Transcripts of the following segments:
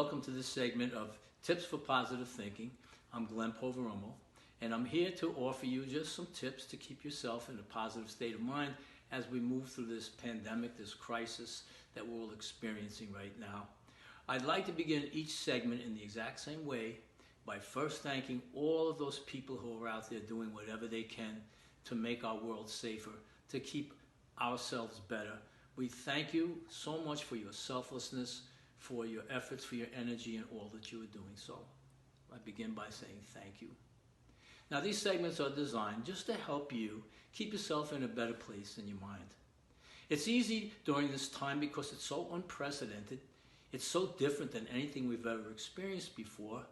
welcome to this segment of Tips for Positive Thinking. I'm Glenn Poveromo, and I'm here to offer you just some tips to keep yourself in a positive state of mind as we move through this pandemic, this crisis that we're all experiencing right now. I'd like to begin each segment in the exact same way by first thanking all of those people who are out there doing whatever they can to make our world safer, to keep ourselves better. We thank you so much for your selflessness, for your efforts, for your energy, and all that you are doing. So I begin by saying thank you. Now, these segments are designed just to help you keep yourself in a better place in your mind. It's easy during this time because it's so unprecedented, it's so different than anything we've ever experienced before,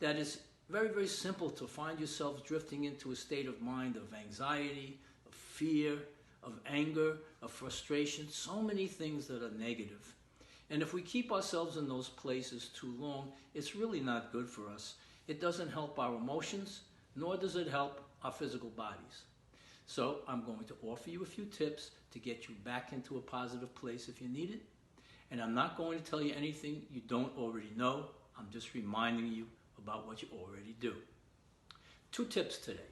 that it's very, very simple to find yourself drifting into a state of mind of anxiety, of fear, of anger, of frustration, so many things that are negative. And if we keep ourselves in those places too long, it's really not good for us. It doesn't help our emotions, nor does it help our physical bodies. So I'm going to offer you a few tips to get you back into a positive place if you need it. And I'm not going to tell you anything you don't already know. I'm just reminding you about what you already do. 2 tips today.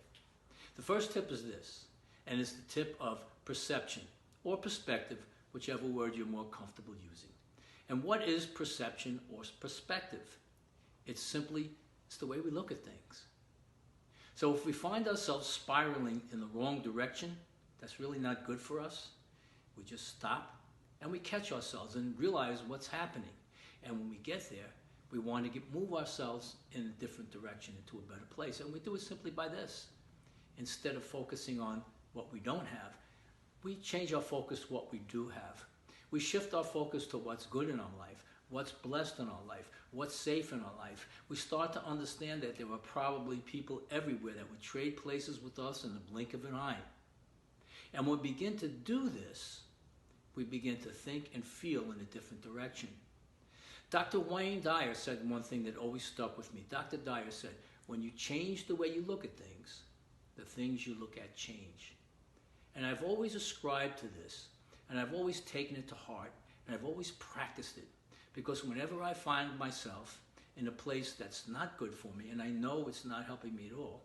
The first tip is this, and it's the tip of perception or perspective, whichever word you're more comfortable using. And what is perception or perspective? It's the way we look at things. So if we find ourselves spiraling in the wrong direction, that's really not good for us. We just stop and we catch ourselves and realize what's happening. And when we get there, we want to move ourselves in a different direction, into a better place. And we do it simply by this. Instead of focusing on what we don't have, we change our focus to what we do have. We shift our focus to what's good in our life, what's blessed in our life, what's safe in our life. We start to understand that there are probably people everywhere that would trade places with us in the blink of an eye. And when we begin to do this, we begin to think and feel in a different direction. Dr. Wayne Dyer said one thing that always stuck with me. Dr. Dyer said, when you change the way you look at things, the things you look at change. And I've always ascribed to this, and I've always taken it to heart, and I've always practiced it. Because whenever I find myself in a place that's not good for me, and I know it's not helping me at all,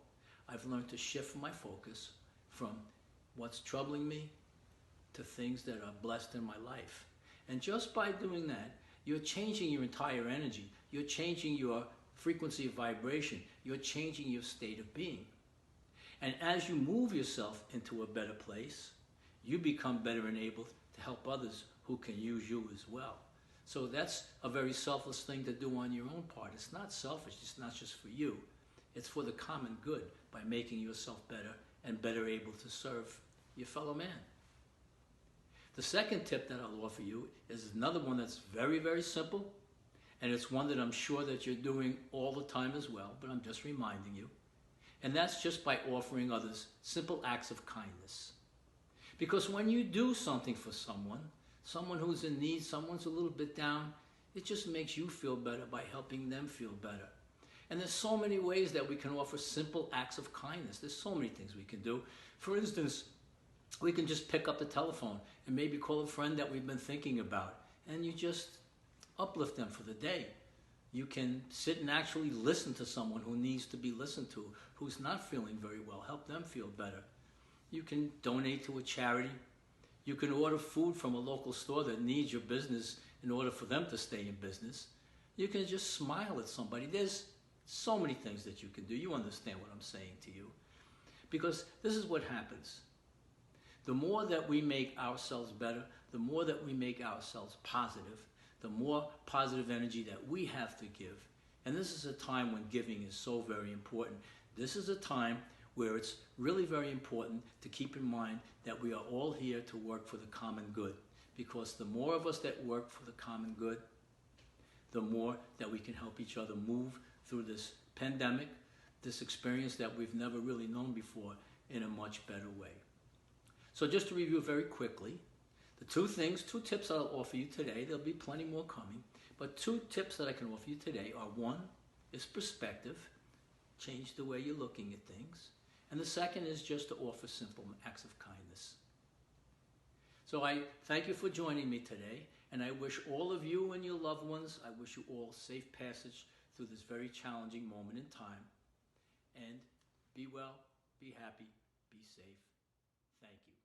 I've learned to shift my focus from what's troubling me to things that are blessed in my life. And just by doing that, you're changing your entire energy. You're changing your frequency of vibration. You're changing your state of being. And as you move yourself into a better place, you become better enabled to help others who can use you as well. So that's a very selfless thing to do on your own part. It's not selfish. It's not just for you. It's for the common good by making yourself better and better able to serve your fellow man. The second tip that I'll offer you is another one that's very, very simple, and it's one that I'm sure that you're doing all the time as well, but I'm just reminding you. And that's just by offering others simple acts of kindness. Because when you do something for someone who's in need, someone's a little bit down, it just makes you feel better by helping them feel better. And there's so many ways that we can offer simple acts of kindness. There's so many things we can do. For instance, we can just pick up the telephone and maybe call a friend that we've been thinking about, and you just uplift them for the day. You can sit and actually listen to someone who needs to be listened to, who's not feeling very well, help them feel better. You can donate to a charity. You can order food from a local store that needs your business in order for them to stay in business. You can just smile at somebody. There's so many things that you can do. You understand what I'm saying to you. Because this is what happens. The more that we make ourselves better, the more that we make ourselves positive, the more positive energy that we have to give. And this is a time when giving is so very important. This is a time where it's really very important to keep in mind that we are all here to work for the common good. Because the more of us that work for the common good, the more that we can help each other move through this pandemic, this experience that we've never really known before, in a much better way. So just to review very quickly, the 2 tips I'll offer you today, there'll be plenty more coming, but 2 tips that I can offer you today are: 1 is perspective, change the way you're looking at things, and the second is just to offer simple acts of kindness. So I thank you for joining me today, And I wish all of you and your loved ones, I wish you all safe passage through this very challenging moment in time. And be well, be happy, be safe. Thank you.